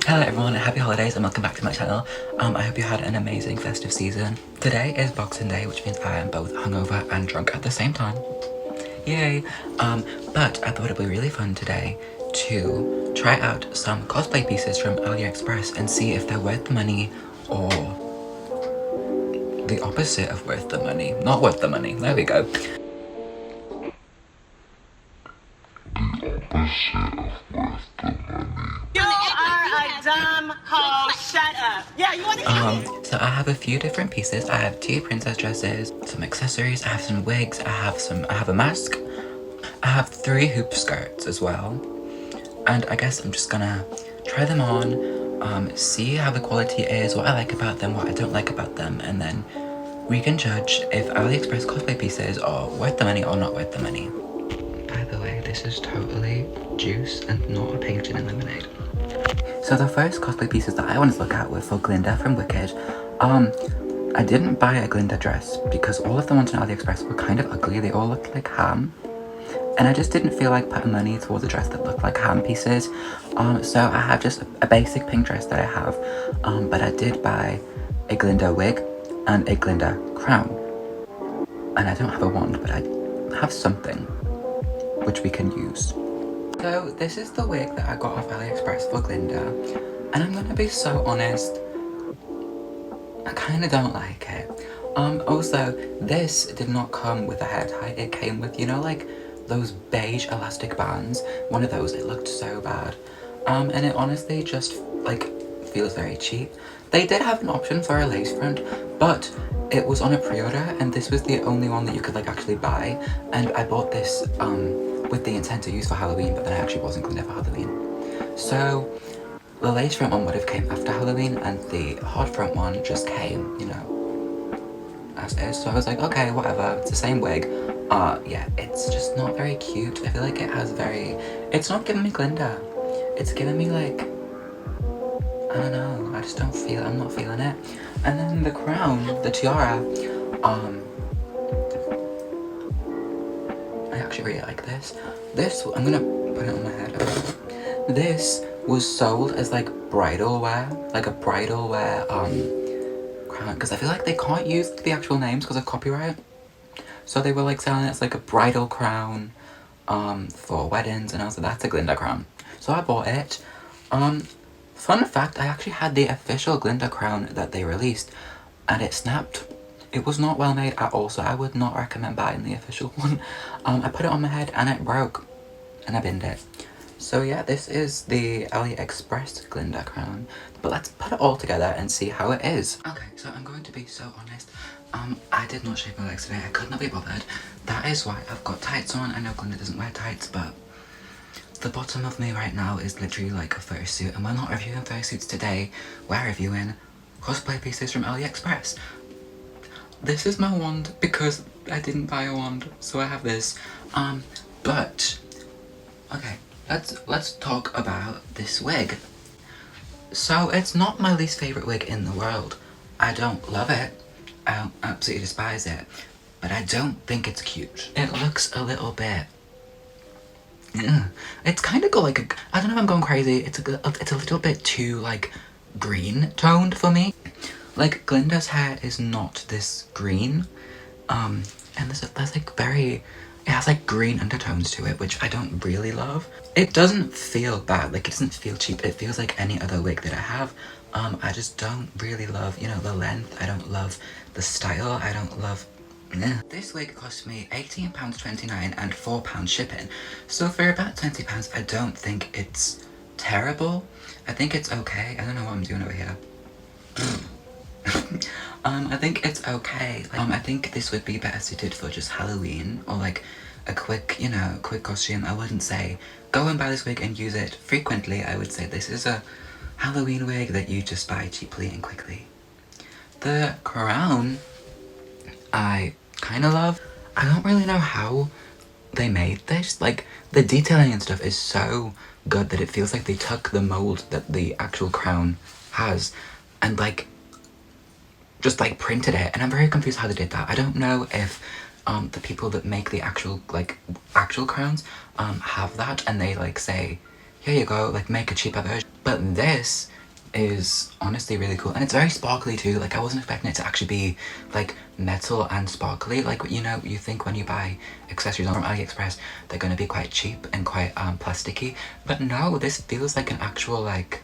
Hello everyone, happy holidays and welcome back to my channel. I hope you had an amazing festive season. Today is Boxing Day, which means I am both hungover and drunk at the same time. Yay! But I thought it'd be really fun today to try out some cosplay pieces from Aliexpress and see if they're worth the money or the opposite of worth the money. Not worth the money, there we go. You are a dumb hoe. Shut up. Yeah, you want to So I have a few different pieces. I have 2 princess dresses, some accessories, I have some wigs, I have a mask, I have 3 hoop skirts as well. And I guess I'm just gonna try them on, see how the quality is, what I like about them, what I don't like about them, and then we can judge if Aliexpress cosplay pieces are worth the money or not worth the money. By the way, this is totally juice and not a pink gin and lemonade. So the first cosplay pieces that I wanted to look at were for Glinda from Wicked. I didn't buy a Glinda dress because all of the ones on Aliexpress were kind of ugly. They all looked like ham. And I just didn't feel like putting money towards a dress that looked like ham pieces. So I have just a basic pink dress that I have. But I did buy a Glinda wig and a Glinda crown. And I don't have a wand, but I have something which we can use. So this is the wig that I got off Aliexpress for Glinda, and I'm gonna be so honest, I kinda don't like it. Also, this did not come with a hair tie, it came with, you know, like those beige elastic bands, one of those. It looked so bad. And it honestly just, like, feels very cheap. They did have an option for a lace front, but it was on a pre-order, and this was the only one that you could, like, actually buy, and I bought this, with the intent to use for Halloween, but then I actually wasn't going to for Halloween. So the lace front one would have came after Halloween, and the hot front one just came, you know, as is. So I was like, okay, whatever, it's the same wig. Yeah, it's just not very cute. I feel like it has it's not giving me Glinda. It's giving me, like, I don't know, I'm not feeling it. And then the crown, the tiara, I actually really like this. I'm gonna put it on my head. This was sold as like bridal wear, like a bridal wear crown, because I feel like they can't use the actual names because of copyright. So they were like selling it as like a bridal crown for weddings, and I was like, that's a Glinda crown. So I bought it. Fun fact, I actually had the official Glinda crown that they released, and it snapped. It was not well made at all, so I would not recommend buying the official one. I put it on my head and it broke, and I binned it. So yeah, this is the Aliexpress Glinda crown, but let's put it all together and see how it is. Okay, so I'm going to be so honest. I did not shave my legs today. I could not be bothered. That is why I've got tights on. I know Glinda doesn't wear tights, but the bottom of me right now is literally like a fursuit, and we're not reviewing fursuits today. We're reviewing cosplay pieces from Aliexpress. This is my wand because I didn't buy a wand, so I have this. But okay, let's talk about this wig. So it's not my least favorite wig in the world. I don't love it. I absolutely despise it. But I don't think it's cute. It looks a little bit. It's kind of got like I don't know if I'm going crazy. It's a little bit too like green toned for me. Like, Glinda's hair is not this green, and there's like it has like green undertones to it, which I don't really love. It doesn't feel bad, like it doesn't feel cheap, it feels like any other wig that I have. I just don't really love, you know, the length, I don't love the style, I don't love, This wig cost me £18.29 and £4 shipping, so for about £20 I don't think it's terrible. I think it's okay. I don't know what I'm doing over here. I think it's okay. I think this would be better suited for just Halloween or like a quick, you know, quick costume. I wouldn't say go and buy this wig and use it frequently. I would say this is a Halloween wig that you just buy cheaply and quickly. The crown, I kind of love. I don't really know how they made this. Like, the detailing and stuff is so good that it feels like they took the mold that the actual crown has and like just like printed it, and I'm very confused how they did that. I don't know if the people that make the actual crowns have that and they like say, here you go, like make a cheaper version. But this is honestly really cool, and it's very sparkly too. Like I wasn't expecting it to actually be like metal and sparkly. Like, you know, you think when you buy accessories from Aliexpress they're going to be quite cheap and quite plasticky, but no, this feels like an actual like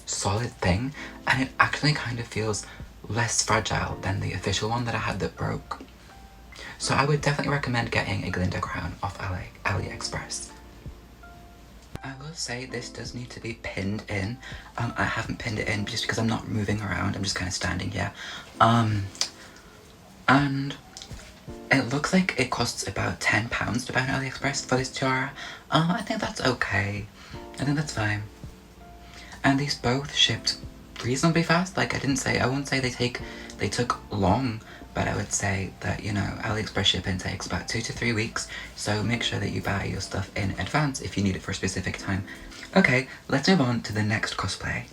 solid thing, and it actually kind of feels less fragile than the official one that I had that broke. So I would definitely recommend getting a Glinda crown off Aliexpress. I will say this does need to be pinned in. I haven't pinned it in just because I'm not moving around, I'm just kind of standing here. And it looks like it costs about £10 to buy on Aliexpress for this tiara. I think that's okay. I think that's fine. And these both shipped reasonably fast. Like I wouldn't say they took long, but I would say that, you know, Aliexpress shipping takes about 2 to 3 weeks, so make sure that you buy your stuff in advance if you need it for a specific time. Okay, let's move on to the next cosplay.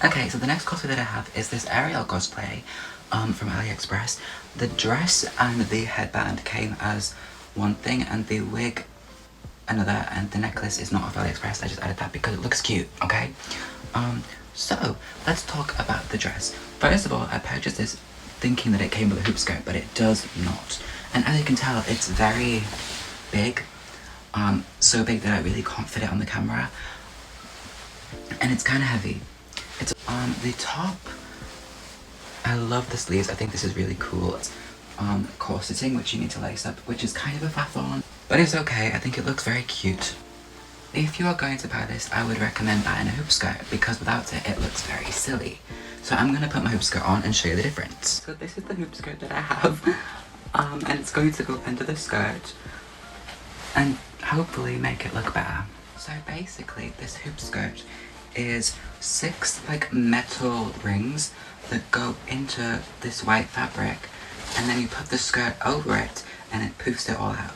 Okay, so the next cosplay that I have is this Ariel cosplay from Aliexpress. The dress and the headband came as one thing, and the wig another, and the necklace is not off Aliexpress. I just added that because it looks cute, okay? So let's talk about the dress. First of all, I purchased this thinking that it came with a hoop skirt, but it does not. And as you can tell, it's very big. So big that I really can't fit it on the camera. And it's kind of heavy. It's the top. I love the sleeves. I think this is really cool. It's corseting, which you need to lace up, which is kind of a faff on, but it's okay. I think it looks very cute. If you are going to buy this, I would recommend buying a hoop skirt, because without it, it looks very silly. So I'm gonna put my hoop skirt on and show you the difference. So this is the hoop skirt that I have, and it's going to go under the skirt and hopefully make it look better. So basically, this hoop skirt is 6 like metal rings that go into this white fabric, and then you put the skirt over it and it poofs it all out.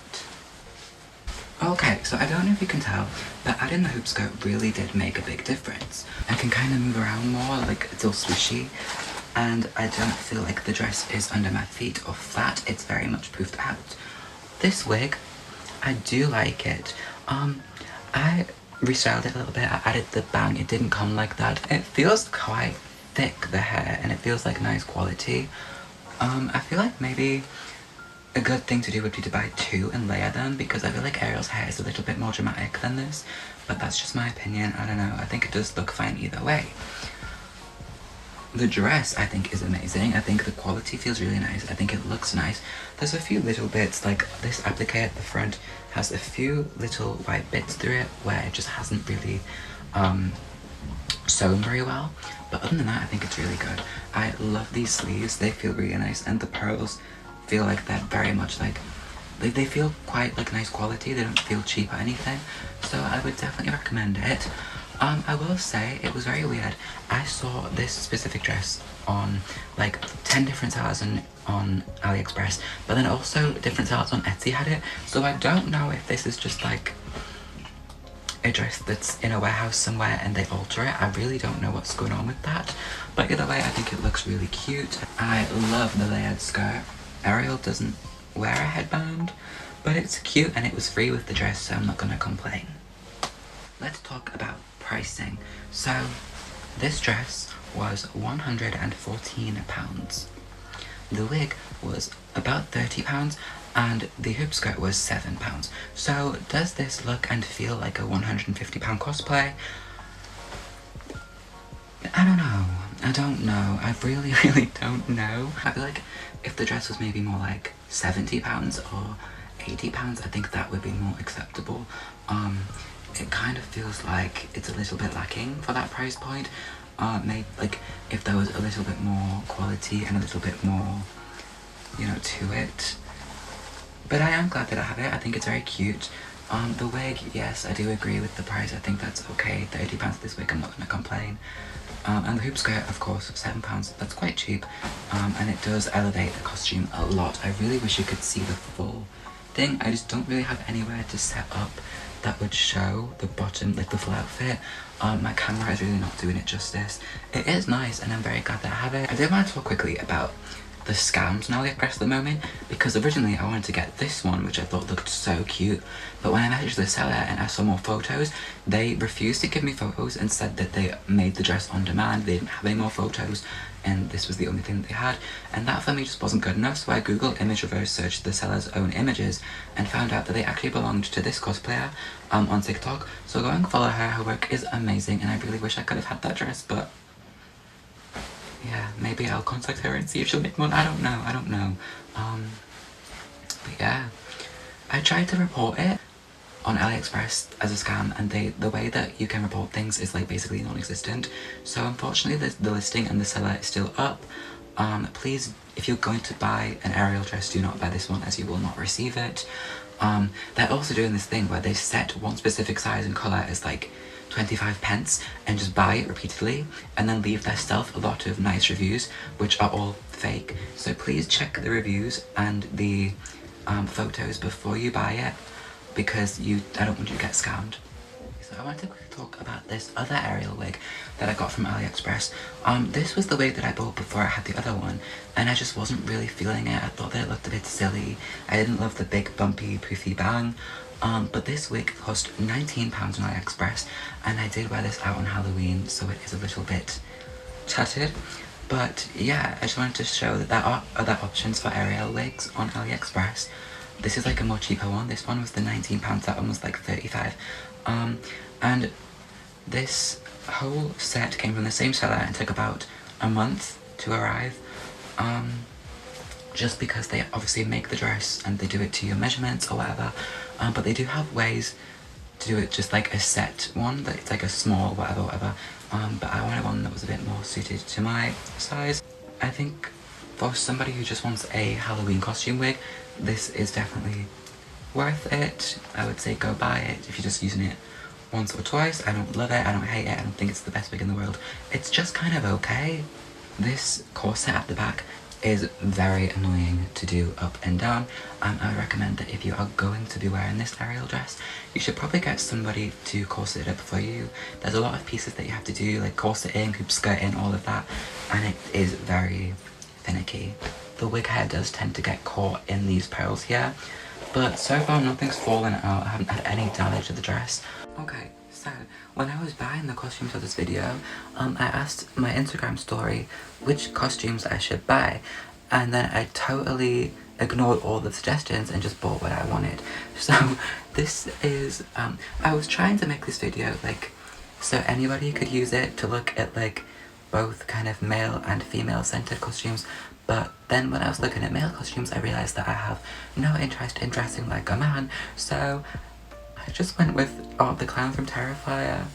Okay, so I don't know if you can tell, but adding the hoop skirt really did make a big difference. I can kind of move around more, like it's all swishy, and I don't feel like the dress is under my feet or flat. It's very much poofed out. This wig, I do like it. I restyled it a little bit. I added the bang. It didn't come like that. It feels quite thick, the hair, and it feels like nice quality. I feel like maybe a good thing to do would be to buy 2 and layer them, because I feel like Ariel's hair is a little bit more dramatic than this, but that's just my opinion. I don't know, I think it does look fine either way. The dress, I think, is amazing. I think the quality feels really nice. I think it looks nice. There's a few little bits, like this applique at the front has a few little white bits through it where it just hasn't really sewn very well, but other than that, I think it's really good. I love these sleeves. They feel really nice, and the pearls feel like they're very much like, they feel quite like nice quality. They don't feel cheap or anything, so I would definitely recommend it. I will say it was very weird. I saw this specific dress on like 10 different sellers on Aliexpress, but then also different sellers on Etsy had it, so I don't know if this is just like a dress that's in a warehouse somewhere and they alter it. I really don't know what's going on with that, but either way, I think it looks really cute. I love the layered skirt. Ariel doesn't wear a headband, but it's cute and it was free with the dress, so I'm not gonna complain. Let's talk about pricing. So this dress was £114. The wig was about £30, and the hoop skirt was £7. So does this look and feel like a £150 cosplay? I don't know. I don't know. I really, really don't know. I feel like if the dress was maybe more like £70 or £80, I think that would be more acceptable. It kind of feels like it's a little bit lacking for that price point. Maybe like if there was a little bit more quality and a little bit more, you know, to it. But I am glad that I have it. I think it's very cute. The wig, yes, I do agree with the price. I think that's okay. £30 for this wig, I'm not gonna complain. And the hoop skirt, of course, £7. That's quite cheap. And it does elevate the costume a lot. I really wish you could see the full thing. I just don't really have anywhere to set up that would show the bottom, like the full outfit. My camera is really not doing it justice. It is nice, and I'm very glad that I have it. I did want to talk quickly about the scams on Aliexpress at the moment, because originally I wanted to get this one, which I thought looked so cute, but when I messaged the seller and I saw more photos, they refused to give me photos and said that they made the dress on demand, they didn't have any more photos, and this was the only thing that they had, and that for me just wasn't good enough. So I Googled image reverse searched the seller's own images and found out that they actually belonged to this cosplayer on TikTok. So go and follow her, her work is amazing, and I really wish I could have had that dress, but yeah, maybe I'll contact her and see if she'll make one. I don't know. But yeah, I tried to report it on Aliexpress as a scam, and the way that you can report things is like basically non-existent. So unfortunately the listing and the seller is still up. Please, if you're going to buy an Ariel dress, do not buy this one, as you will not receive it. They're also doing this thing where they set one specific size and colour as like 25 pence and just buy it repeatedly and then leave themselves a lot of nice reviews, which are all fake. So please check the reviews and the photos before you buy it, because I don't want you to get scammed. So I wanted to quickly talk about this other Ariel wig that I got from Aliexpress. This was the wig that I bought before I had the other one, and I just wasn't really feeling it. I thought that it looked a bit silly. I didn't love the big bumpy poofy bang. But this wig cost £19 on Aliexpress, and I did wear this out on Halloween, so it is a little bit tattered. But yeah, I just wanted to show that there are other options for Ariel wigs on Aliexpress. This is like a more cheaper one. This one was the £19, that one was like 35. And this whole set came from the same seller and took about a month to arrive. Just because they obviously make the dress and they do it to your measurements or whatever, but they do have ways to do it just like a set one, that it's like a small whatever, but I wanted one that was a bit more suited to my size. I think for somebody who just wants a Halloween costume wig, this is definitely worth it. I would say go buy it if you're just using it once or twice. I don't love it, I don't hate it, I don't think it's the best wig in the world. It's just kind of okay. This corset at the back is very annoying to do up and down. I would recommend that if you are going to be wearing this Ariel dress, you should probably get somebody to corset it up for you. There's a lot of pieces that you have to do, like corseting, hoop skirting, all of that, and it is very finicky. The wig hair does tend to get caught in these pearls here, but so far nothing's fallen out. I haven't had any damage to the dress. Okay, so when I was buying the costumes for this video, I asked my Instagram story which costumes I should buy, and then I totally ignored all the suggestions and just bought what I wanted. So this is, I was trying to make this video like so anybody could use it to look at like both kind of male and female centered costumes, but then when I was looking at male costumes I realised that I have no interest in dressing like a man, so I just went with the clown from Terrifier.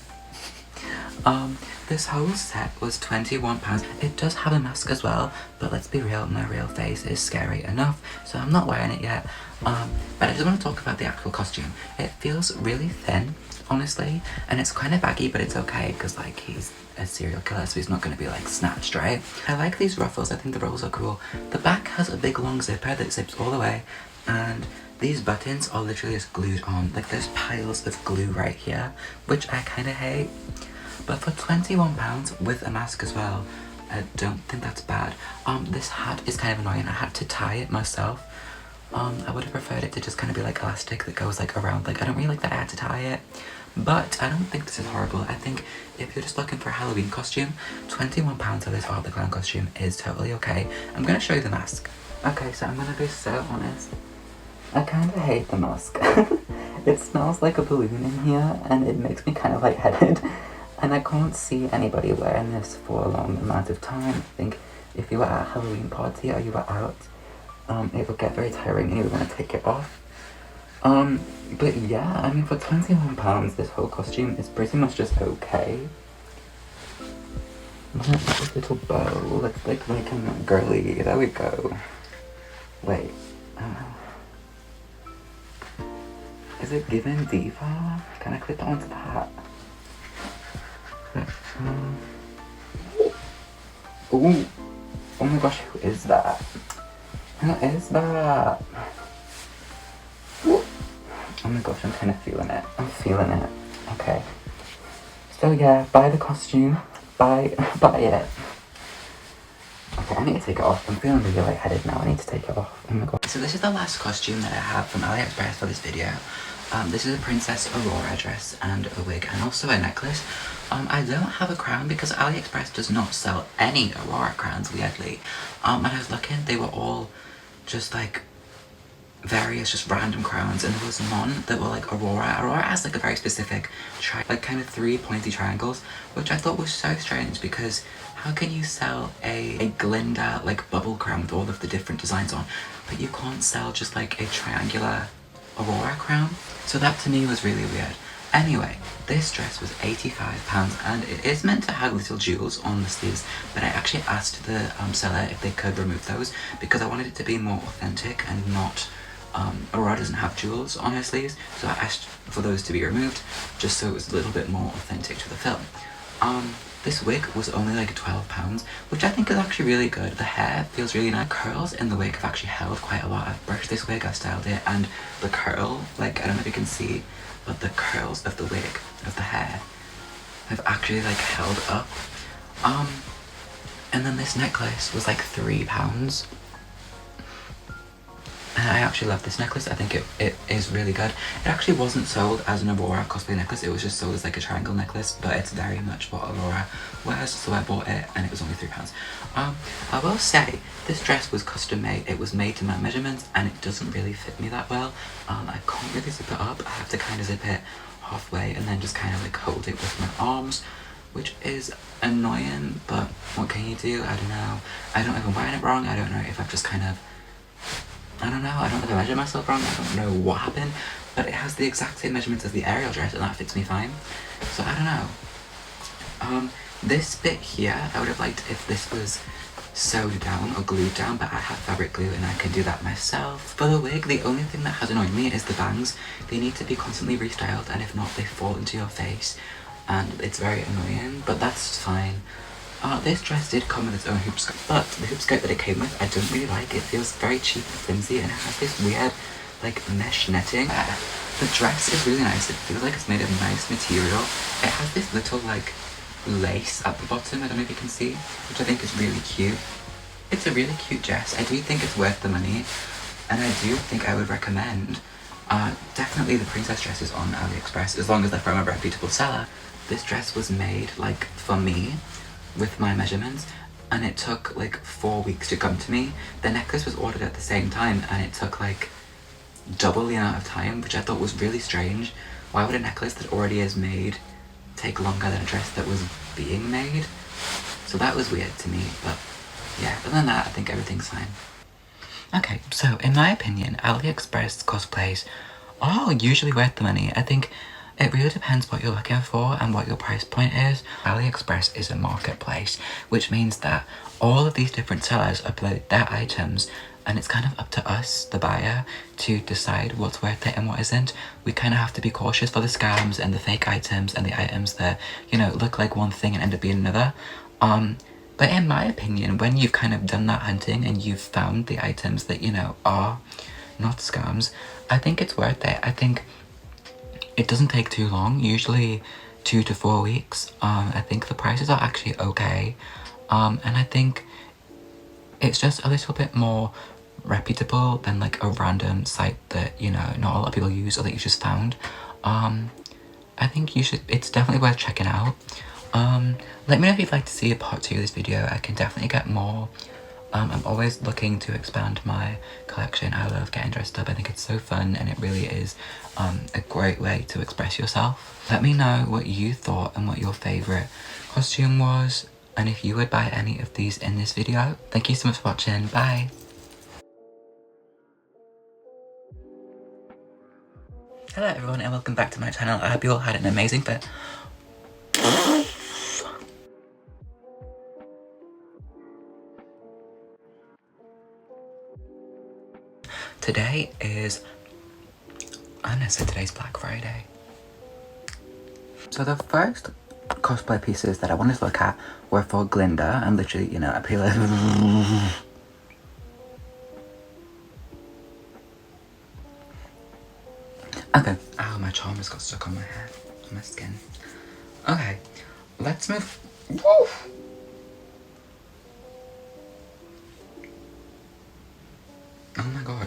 This whole set was £21. It does have a mask as well, but let's be real, my real face is scary enough, so I'm not wearing it yet. But I just want to talk about the actual costume. It feels really thin, honestly, and it's kind of baggy, but it's okay, because like he's a serial killer, so he's not going to be like snatched, right? I like these ruffles, I think the ruffles are cool. The back has a big long zipper that zips all the way, and these buttons are literally just glued on. Like there's piles of glue right here, which I kind of hate. But for £21 with a mask as well, I don't think that's bad. This hat is kind of annoying. I had to tie it myself. I would have preferred it to just kind of be like elastic that goes like around. Like I don't really like that I had to tie it. But I don't think this is horrible. I think if you're just looking for a Halloween costume, £21 for this Art the Clown costume is totally okay. I'm going to show you the mask. Okay, so I'm going to be so honest. I kind of hate the mask. It smells like a balloon in here and it makes me kind of lightheaded. And I can't see anybody wearing this for a long amount of time. I think if you were at a Halloween party or you were out, it would get very tiring and you would want to take it off. But yeah, I mean for £21 this whole costume is pretty much just okay. This little bow, let's like make him girly, there we go. Wait, is it giving diva? Can I clip it onto the hat? Ooh, oh my gosh, who is that? Who is that? Oh my gosh, I'm kind of feeling it. I'm feeling it. Okay. So yeah, buy the costume. Buy it. Okay, I need to take it off. I'm feeling really lightheaded now. I need to take it off. Oh my god. So this is the last costume that I have from Aliexpress for this video. This is a Princess Aurora dress and a wig and also a necklace. I don't have a crown because Aliexpress does not sell any Aurora crowns, weirdly. And I was looking, they were all just like various just random crowns, and there was none that were like Aurora. Aurora has like a very specific like kind of 3 pointy triangles, which I thought was so strange because how can you sell a Glinda like bubble crown with all of the different designs on, but you can't sell just like a triangular Aurora crown? So that to me was really weird. Anyway, this dress was £85 and it is meant to have little jewels on the sleeves, but I actually asked the seller if they could remove those because I wanted it to be more authentic and not Aurora doesn't have jewels on her sleeves, so I asked for those to be removed just so it was a little bit more authentic to the film. This wig was only like £12, which I think is actually really good. The hair feels really nice. Curls in the wig have actually held quite a lot. I've brushed this wig, I've styled it, and the curl, like I don't know if you can see, but the curls of the wig, of the hair, have actually like held up. And then this necklace was like £3. And I actually love this necklace. I think it is really good. It actually wasn't sold as an Aurora cosplay necklace. It was just sold as like a triangle necklace, but it's very much what Aurora wears, so I bought it and it was only £3. I will say, this dress was custom made. It was made to my measurements and it doesn't really fit me that well. I can't really zip it up. I have to kind of zip it halfway and then just kind of like hold it with my arms, which is annoying, but what can you do? I don't know. I don't know if I'm wearing it wrong. I don't know if I've just kind of, I don't know, I don't know if I measured myself wrong, I don't know what happened, but it has the exact same measurements as the Ariel dress and that fits me fine. So I don't know. This bit here, I would have liked if this was sewed down or glued down, but I have fabric glue and I can do that myself. For the wig, the only thing that has annoyed me is the bangs. They need to be constantly restyled, and if not, they fall into your face, and it's very annoying, but that's fine. This dress did come with its own hoop skirt, but the hoop skirt that it came with I don't really like. It feels very cheap and flimsy and it has this weird like mesh netting. The dress is really nice. It feels like it's made of nice material. It has this little like lace at the bottom, I don't know if you can see, which I think is really cute. It's a really cute dress. I do think it's worth the money and I do think I would recommend definitely the princess dresses on Aliexpress as long as they're from a reputable seller. This dress was made like for me, with my measurements, and it took like 4 weeks to come to me. The necklace was ordered at the same time and it took like double the amount of time, which I thought was really strange. Why would a necklace that already is made take longer than a dress that was being made? So that was weird to me, but yeah, other than that I think everything's fine. Okay, so in my opinion, Aliexpress cosplays are usually worth the money. I think it really depends what you're looking for and what your price point is. Aliexpress is a marketplace, which means that all of these different sellers upload their items and it's kind of up to us, the buyer, to decide what's worth it and what isn't. We kind of have to be cautious for the scams and the fake items and the items that, you know, look like one thing and end up being another. But in my opinion, when you've kind of done that hunting and you've found the items that, you know, are not scams, I think it's worth it. I think it doesn't take too long, usually 2 to 4 weeks. I think the prices are actually okay. And I think it's just a little bit more reputable than like a random site that, you know, not a lot of people use or that you just found. I think it's definitely worth checking out. Let me know if you'd like to see a part 2 of this video. I can definitely get more. I'm always looking to expand my collection. I love getting dressed up. I think it's so fun and it really is a great way to express yourself. Let me know what you thought and what your favourite costume was and if you would buy any of these in this video. Thank you so much for watching. Bye! Hello everyone and welcome back to my channel. I hope you all had an amazing fit. Today is, I'm gonna say today's Black Friday. So the first cosplay pieces that I wanted to look at were for Glinda and literally, you know, I feel like okay. Oh, my charm has got stuck on my hair, on my skin. Okay, let's move. Woo! Oh my god.